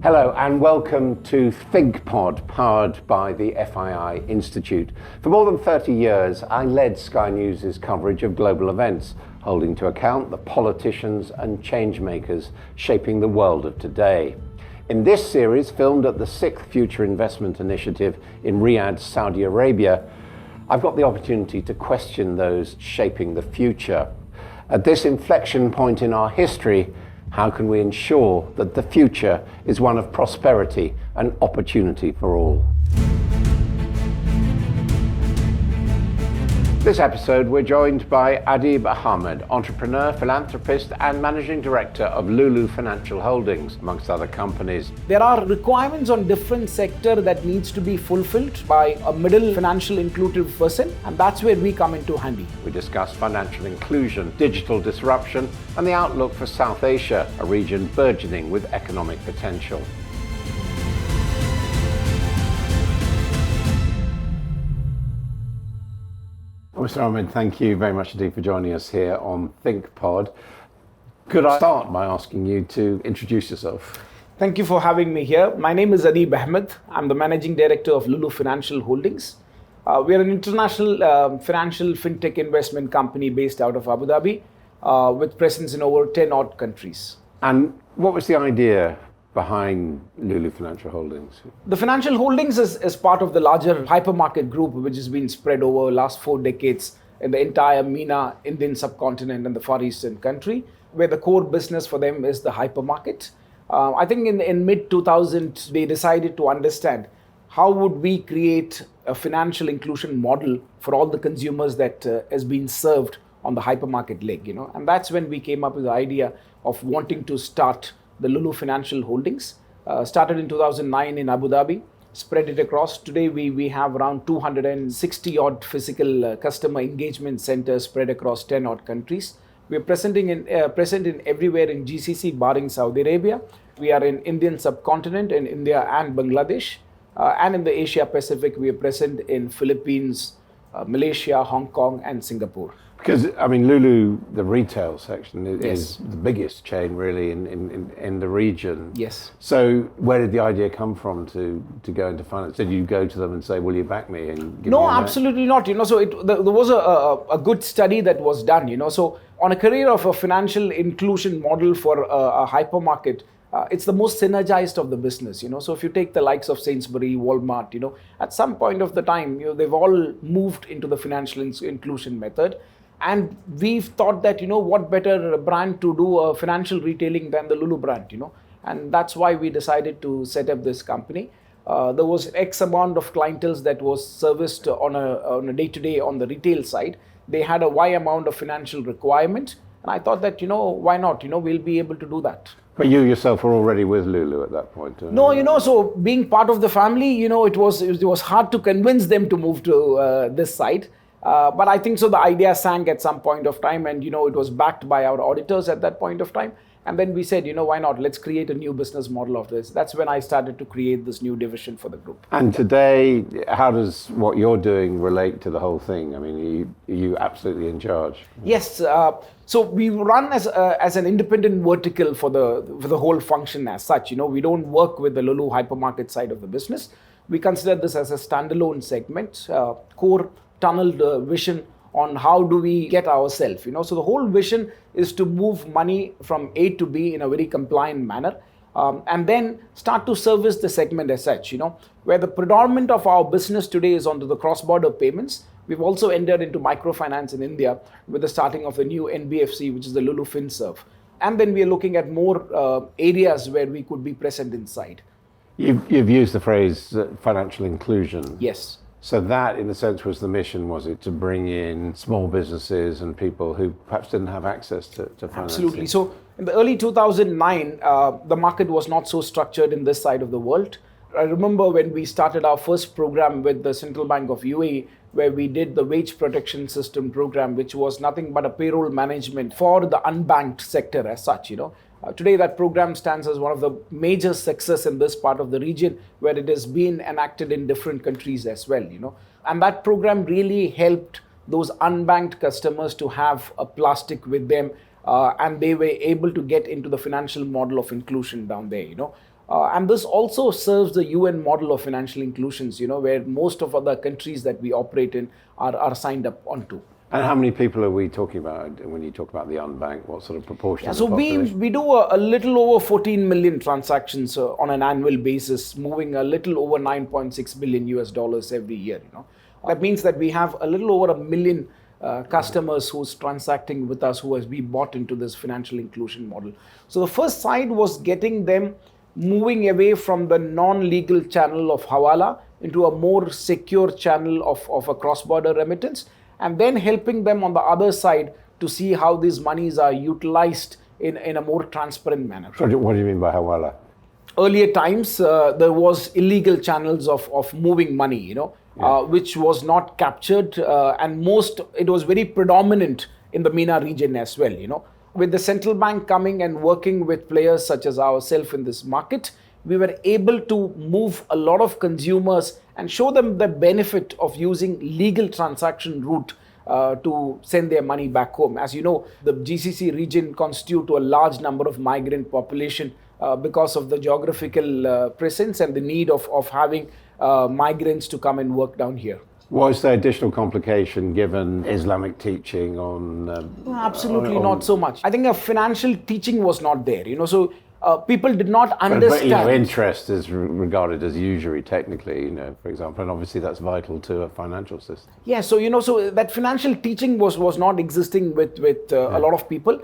Hello and welcome to Thinkpodpowered by the FII Institute. For more than 30 years, I led Sky News' coverage of global events, holding to account the politicians and change makers shaping the world of today. In this series, filmed at the 6th Future Investment Initiative in Riyadh, Saudi Arabia, I've got the opportunity to question those shaping the future. At this inflection point in our history, how can we ensure that the future is one of prosperity and opportunity for all? This episode, we're joined by Adeeb Ahamed, entrepreneur, philanthropist, and managing director of Lulu Financial Holdings, amongst other companies. There are requirements on different sector that needs to be fulfilled by a middle financial inclusive person, and that's where we come into handy. We discuss financial inclusion, digital disruption, and the outlook for South Asia, a region burgeoning with economic potential. Mr. Ahmed, thank you very much indeed for joining us here on ThinkPod. Could I start by asking you to introduce yourself? Thank you for having me here. My name is Adeeb Ahamed. I'm the managing director of Lulu Financial Holdings. We are an international financial fintech investment company based out of Abu Dhabi with presence in over 10 odd countries. And what was the idea behind Lulu Financial Holdings? The financial holdings is part of the larger hypermarket group, which has been spread over the last 4 decades in the entire MENA, Indian subcontinent and the Far Eastern country, where the core business for them is the hypermarket. I think in mid-2000s, they decided to understand how would we create a financial inclusion model for all the consumers that has been served on the hypermarket leg, and that's when we came up with the idea of wanting to start the Lulu Financial Holdings. Started in 2009 in Abu Dhabi, spread it across. Today we have around 260 odd physical customer engagement centers spread across 10 odd countries. We are present in everywhere in GCC barring Saudi Arabia. We are in Indian subcontinent in India and Bangladesh. And in the Asia Pacific, we are present in Philippines, Malaysia, Hong Kong and Singapore. Because, Lulu, the retail section is the biggest chain really in the region. Yes. So where did the idea come from to go into finance? Did you go to them and say, will you back me? And give No, me absolutely not. So there was a good study that was done, So on a career of a financial inclusion model for a hypermarket, it's the most synergized of the business, So if you take the likes of Sainsbury, Walmart, at some point of the time, they've all moved into the financial inclusion method. And we've thought that, what better brand to do a financial retailing than the Lulu brand, And that's why we decided to set up this company. There was X amount of clienteles that was serviced on a day-to-day on the retail side. They had a Y amount of financial requirement. And I thought that, why not? We'll be able to do that. But you yourself were already with Lulu at that point? No, so being part of the family, it was hard to convince them to move to this side. But I think so the idea sank at some point of time and, it was backed by our auditors at that point of time. And then we said, why not? Let's create a new business model of this. That's when I started to create this new division for the group. And today, how does what you're doing relate to the whole thing? Are you absolutely in charge? Yes. So we run as an independent vertical for the whole function as such. We don't work with the Lulu hypermarket side of the business. We consider this as a standalone segment, core tunneled vision on how do we get ourselves, So the whole vision is to move money from A to B in a very compliant manner and then start to service the segment as such, where the predominant of our business today is onto the cross-border payments. We've also entered into microfinance in India with the starting of the new NBFC, which is the Lulu FinServe. And then we are looking at more areas where we could be present inside. You've used the phrase financial inclusion. Yes. So that, in a sense, was the mission, was it, to bring in small businesses and people who perhaps didn't have access to financing? Absolutely. So in the early 2009, the market was not so structured in this side of the world. I remember when we started our first program with the Central Bank of UAE, where we did the wage protection system program, which was nothing but a payroll management for the unbanked sector as such, Today, that program stands as one of the major success in this part of the region, where it has been enacted in different countries as well, And that program really helped those unbanked customers to have a plastic with them, and they were able to get into the financial model of inclusion down there, And this also serves the UN model of financial inclusions, where most of other countries that we operate in are signed up onto. And how many people are we talking about when you talk about the unbanked? What sort of proportion of So the population? we do a little over 14 million transactions on an annual basis, moving a little over 9.6 billion US dollars every year. That means that we have a little over 1 million customers who's transacting with us, who has been bought into this financial inclusion model. So the first side was getting them moving away from the non-legal channel of hawala into a more secure channel of a cross-border remittance, and then helping them on the other side to see how these monies are utilized in a more transparent manner. So what do you mean by hawala? Earlier times, there was illegal channels of moving money, which was not captured, and it was very predominant in the MENA region as well, With the central bank coming and working with players such as ourselves in this market, we were able to move a lot of consumers and show them the benefit of using legal transaction route to send their money back home. As you know, the GCC region constitutes a large number of migrant population because of the geographical presence and the need of having migrants to come and work down here. Was there additional complication given Islamic teaching on? Absolutely not so much. I think a financial teaching was not there, So people did not understand. But interest is regarded as usury technically, for example, and obviously that's vital to a financial system. Yeah, so that financial teaching was not existing with a lot of people.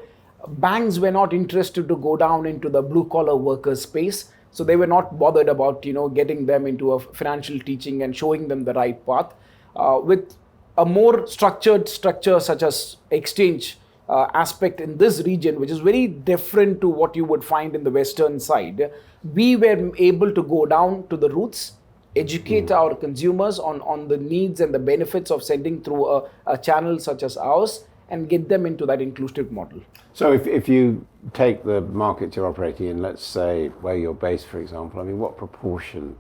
Banks were not interested to go down into the blue collar workers space, so they were not bothered about getting them into a financial teaching and showing them the right path. With a more structured structure such as exchange aspect in this region, which is very different to what you would find in the western side, we were able to go down to the roots, educate our consumers on the needs and the benefits of sending through a channel such as ours, and get them into that inclusive model. So if you take the market you're operating in, let's say where you're based, for example, what proportion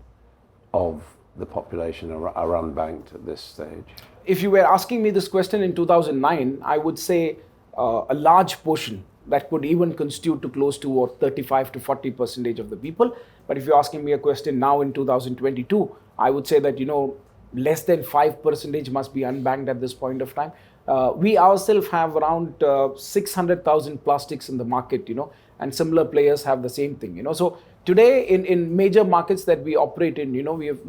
of the population are unbanked at this stage? If you were asking me this question in 2009, I would say a large portion that could even constitute to close to 35 to 40% of the people. But if you're asking me a question now in 2022, I would say that, less than 5% must be unbanked at this point of time. We ourselves have around 600,000 plastics in the market, and similar players have the same thing, So today in major markets that we operate in,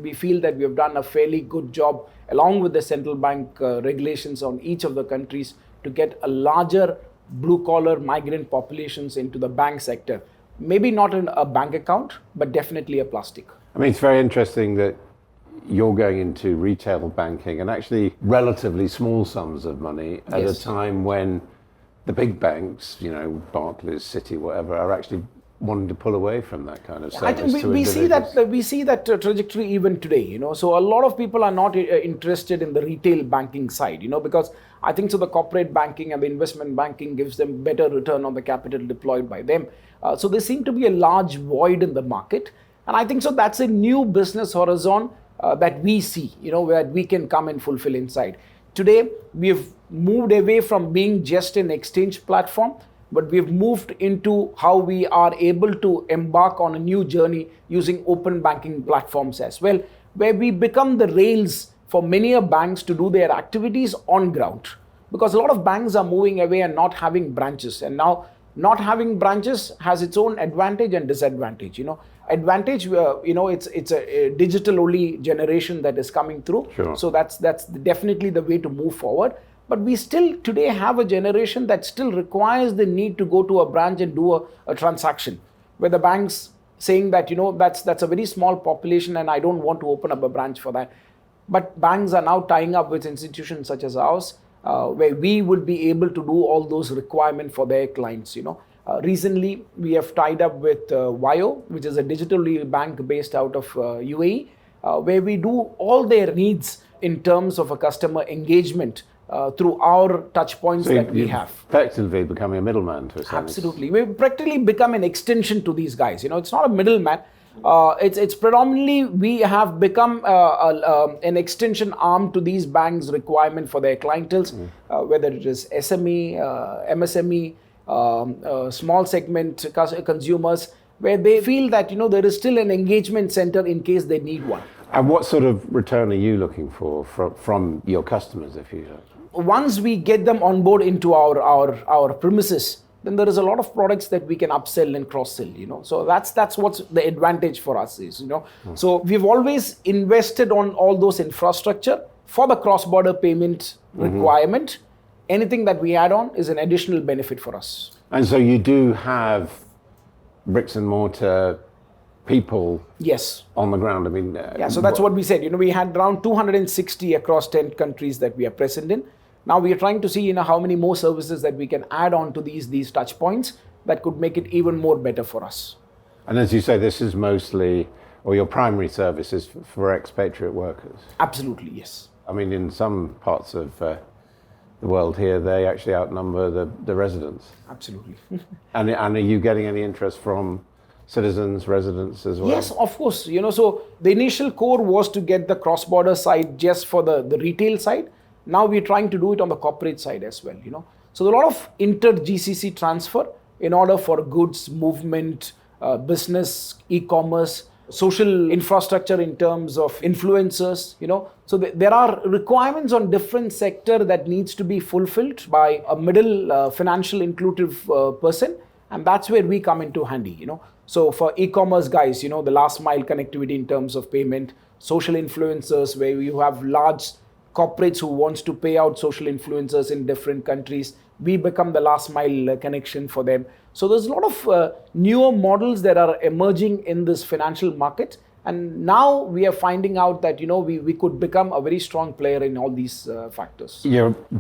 we feel that we have done a fairly good job along with the central bank regulations on each of the countries to get a larger blue collar migrant populations into the bank sector. Maybe not in a bank account, but definitely a plastic. It's very interesting that you're going into retail banking and actually relatively small sums of money at a time when the big banks, Barclays, Citi, whatever, are actually wanting to pull away from that kind of service. I think we see that trajectory even today, So a lot of people are not interested in the retail banking side, because I think so the corporate banking and the investment banking gives them better return on the capital deployed by them. So there seem to be a large void in the market, and I think so that's a new business horizon that we see, where we can come and fulfill inside. Today, we have moved away from being just an exchange platform, but we've moved into how we are able to embark on a new journey using open banking platforms as well, where we become the rails for many banks to do their activities on ground. Because a lot of banks are moving away and not having branches. And now not having branches has its own advantage and disadvantage. Advantage, it's a digital only generation that is coming through. Sure. So that's definitely the way to move forward. But we still today have a generation that still requires the need to go to a branch and do a transaction, where the bank's saying that, that's a very small population and I don't want to open up a branch for that. But banks are now tying up with institutions such as ours, where we would be able to do all those requirements for their clients, Recently, we have tied up with Wio, which is a digital bank based out of UAE, where we do all their needs in terms of a customer engagement through our touch points that we have. Effectively becoming a middle-man to a certain Absolutely. We've practically become an extension to these guys. It's not a middleman. It's predominantly we have become an extension arm to these banks' requirement for their clienteles, whether it is SME, MSME, small segment consumers. where they feel that, there is still an engagement center in case they need one. And what sort of return are you looking for from your customers, if you like? Once we get them on board into our premises, then there is a lot of products that we can upsell and cross-sell, So that's what's the advantage for us is, So we've always invested on all those infrastructure for the cross-border payment requirement. Anything that we add on is an additional benefit for us. And so you do have bricks and mortar people yes on the ground. I mean, so that's what we said. We had around 260 across 10 countries that we are present in. Now we are trying to see, how many more services that we can add on to these touch points that could make it even more better for us. And as you say, this is mostly, or your primary service is for expatriate workers. Absolutely, yes. I mean, in some parts of the world here, they actually outnumber the residents. Absolutely. And are you getting any interest from citizens, residents as well? Yes, of course. So the initial core was to get the cross-border side just for the retail side. Now we're trying to do it on the corporate side as well, So a lot of inter-GCC transfer in order for goods movement, business, e-commerce, social infrastructure in terms of influencers, So there are requirements on different sector that needs to be fulfilled by a middle financial inclusive person. And that's where we come into handy, So for e-commerce guys, the last mile connectivity in terms of payment, social influencers where you have large corporates who wants to pay out social influencers in different countries, we become the last mile connection for them. So there's a lot of newer models that are emerging in this financial market. And now we are finding out that, we could become a very strong player in all these factors.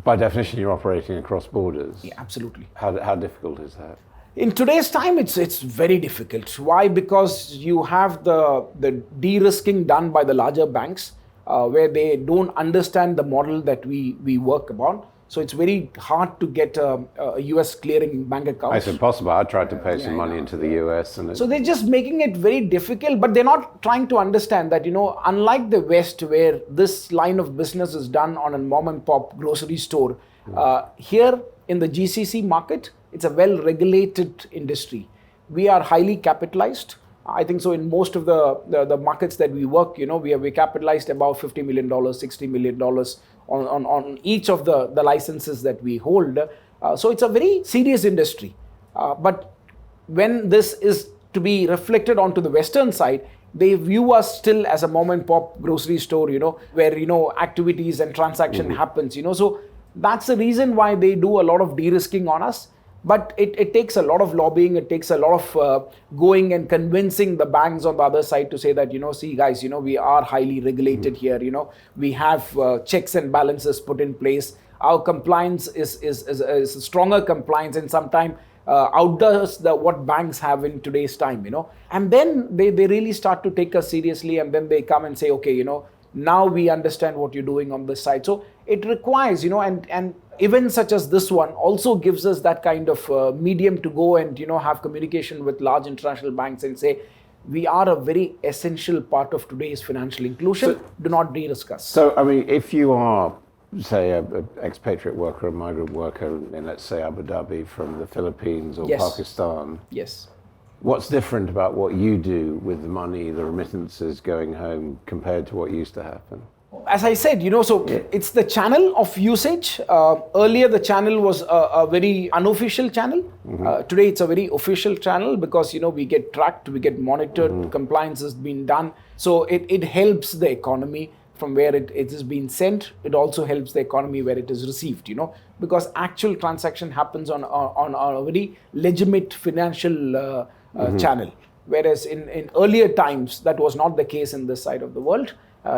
By definition, you're operating across borders. Yeah, absolutely. How difficult is that? In today's time, it's very difficult. Why? Because you have the de-risking done by the larger banks, where they don't understand the model that we work upon. So it's very hard to get a US clearing bank account. It's impossible. I tried to pay some money into the US. So they're just making it very difficult, but they're not trying to understand that, unlike the West where this line of business is done on a mom and pop grocery store, here in the GCC market, it's a well-regulated industry. We are highly capitalized. I think so in most of the markets that we work, we capitalized about $50 million, $60 million on each of the licenses that we hold. So it's a very serious industry. But when this is to be reflected onto the Western side, they view us still as a mom and pop grocery store, where, activities and transaction happens, So that's the reason why they do a lot of de-risking on us. But it takes a lot of lobbying, it takes a lot of going and convincing the banks on the other side to say that, see guys, we are highly regulated here, we have checks and balances put in place. Our compliance is a stronger compliance and sometimes outdoes what banks have in today's time, And then they really start to take us seriously and then they come and say, okay, now we understand what you're doing on this side. So it requires, and events such as this one also gives us that kind of medium to go and, have communication with large international banks and say, we are a very essential part of today's financial inclusion. So, do not de-risk us. So, I mean, if you are, say, an expatriate worker, a migrant worker in, let's say, Abu Dhabi from the Philippines or Pakistan. Yes. What's different about what you do with the money, the remittances going home compared to what used to happen? As I said, it's the channel of usage. Earlier, the channel was a very unofficial channel. Today, it's a very official channel because, we get tracked, we get monitored, compliance has been done. So it helps the economy from where it is being sent. It also helps the economy where it is received, because actual transaction happens on a very legitimate financial channel. Whereas in earlier times, that was not the case in this side of the world.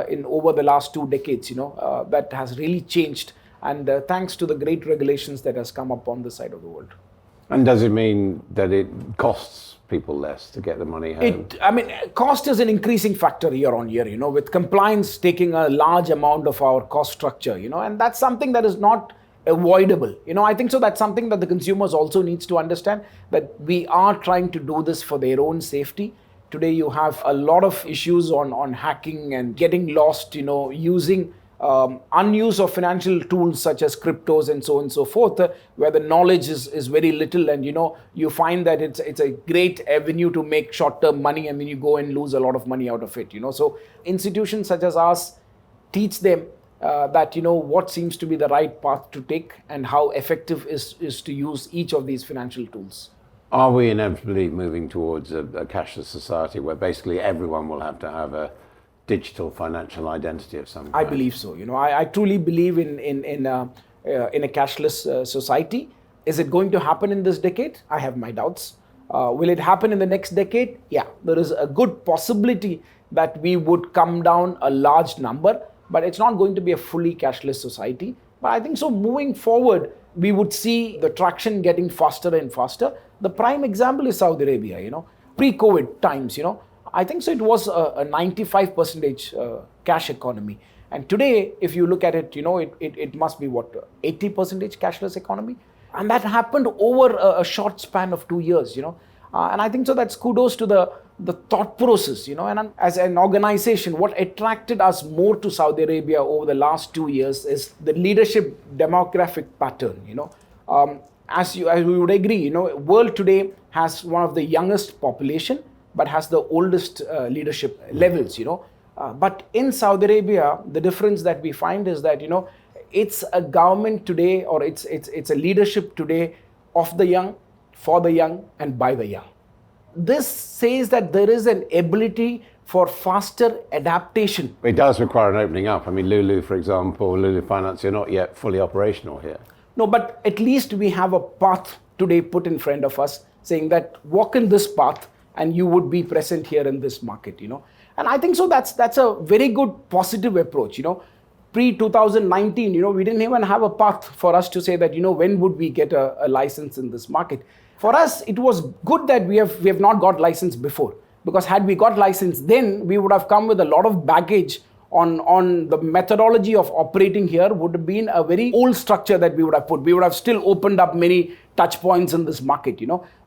In over the last 2 decades, that has really changed. And thanks to the great regulations that has come up on this side of the world. And does it mean that it costs people less to get the money home? Cost is an increasing factor year on year, with compliance taking a large amount of our cost structure, and that's something that is not avoidable. I think so that's something that the consumers also needs to understand, that we are trying to do this for their own safety. Today you have a lot of issues on hacking and getting lost, using unuse of financial tools such as cryptos and so on and so forth, where the knowledge is very little, and you find that it's a great avenue to make short-term money, and then you go and lose a lot of money out of it. So institutions such as ours teach them that what seems to be the right path to take and how effective is to use each of these financial tools. Are we inevitably moving towards a cashless society where basically everyone will have to have a digital financial identity of some kind? I believe so. I truly believe in a cashless society. Is it going to happen in this decade? I have my doubts. Will it happen in the next decade? Yeah, there is a good possibility that we would come down a large number, but it's not going to be a fully cashless society. But I think so moving forward, we would see the traction getting faster and faster. The prime example is Saudi Arabia, pre-COVID times, I think so it was a 95% cash economy. And today, if you look at it, it must be 80% cashless economy. And that happened over a short span of 2 years, and I think so that's kudos to the thought process, and as an organization, what attracted us more to Saudi Arabia over the last 2 years is the leadership demographic pattern, as we would agree, world today has one of the youngest population, but has the oldest leadership levels, but in Saudi Arabia, the difference that we find is that, it's a government today, or it's a leadership today of the young, for the young, and by the young. This says that there is an ability for faster adaptation. It does require an opening up. I mean, Lulu, for example, Lulu Finance, you're not yet fully operational here. No, but at least we have a path today put in front of us saying that walk in this path and you would be present here in this market, And I think so that's a very good positive approach, Pre-2019, we didn't even have a path for us to say that, when would we get a license in this market. For us, it was good that we have not got license before, because had we got license then, we would have come with a lot of baggage on the methodology of operating here. Would have been a very old structure that we would have put. We would have still opened up many touch points in this market,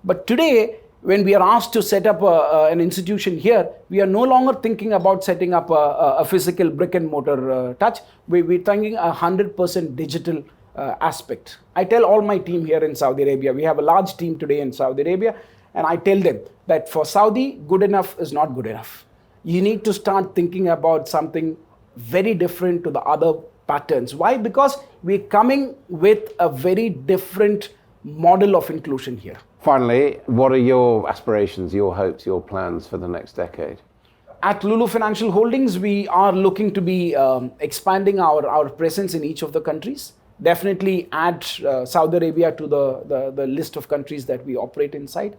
But today, when we are asked to set up an institution here, we are no longer thinking about setting up a physical brick and mortar touch. We're thinking 100% digital aspect. I tell all my team here in Saudi Arabia, we have a large team today in Saudi Arabia, and I tell them that for Saudi, good enough is not good enough. You need to start thinking about something very different to the other patterns. Why? Because we're coming with a very different model of inclusion here. Finally, what are your aspirations, your hopes, your plans for the next decade? At Lulu Financial Holdings, we are looking to be expanding our presence in each of the countries. Definitely add Saudi Arabia to the list of countries that we operate inside.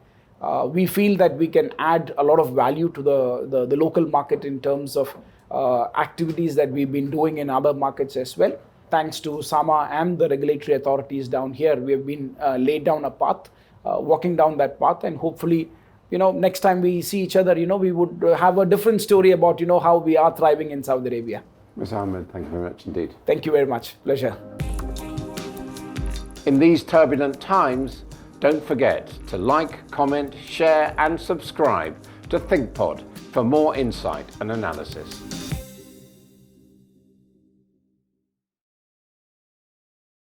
We feel that we can add a lot of value to the local market in terms of activities that we've been doing in other markets as well. Thanks to SAMA and the regulatory authorities down here, we have been laid down a path, walking down that path, and hopefully, next time we see each other, we would have a different story about, how we are thriving in Saudi Arabia. Mr. Ahmed, thank you very much indeed. Thank you very much. Pleasure. In these turbulent times, don't forget to like, comment, share, and subscribe to Thinkpod for more insight and analysis.